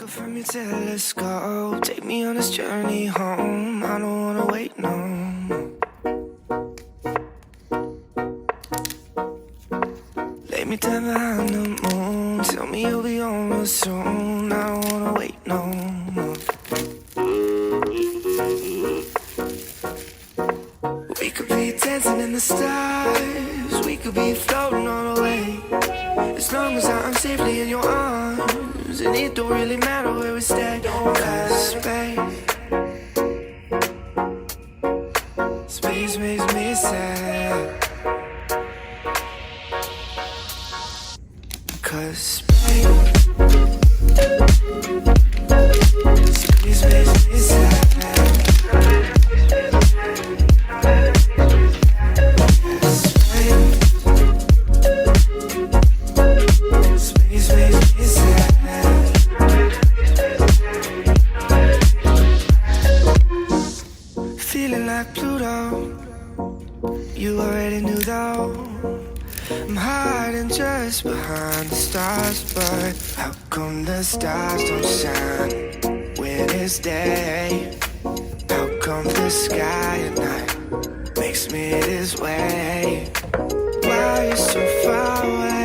Look up from your telescope, take me on this journey home. I don't wanna wait no more. Lay me down behind the moon, tell me you'll be on real soon. I don't wanna wait no more. We could be dancing in the stars, we could be floating on the way. As long as I'm safely in your arms, and it don't really matter where we stay. Cause space makes me sad. Cause space makes me sad. Feeling like Pluto, you already knew though. I'm hiding just behind the stars, but how come the stars don't shine when it's day? How come the sky at night makes me this way? Why are you so far away?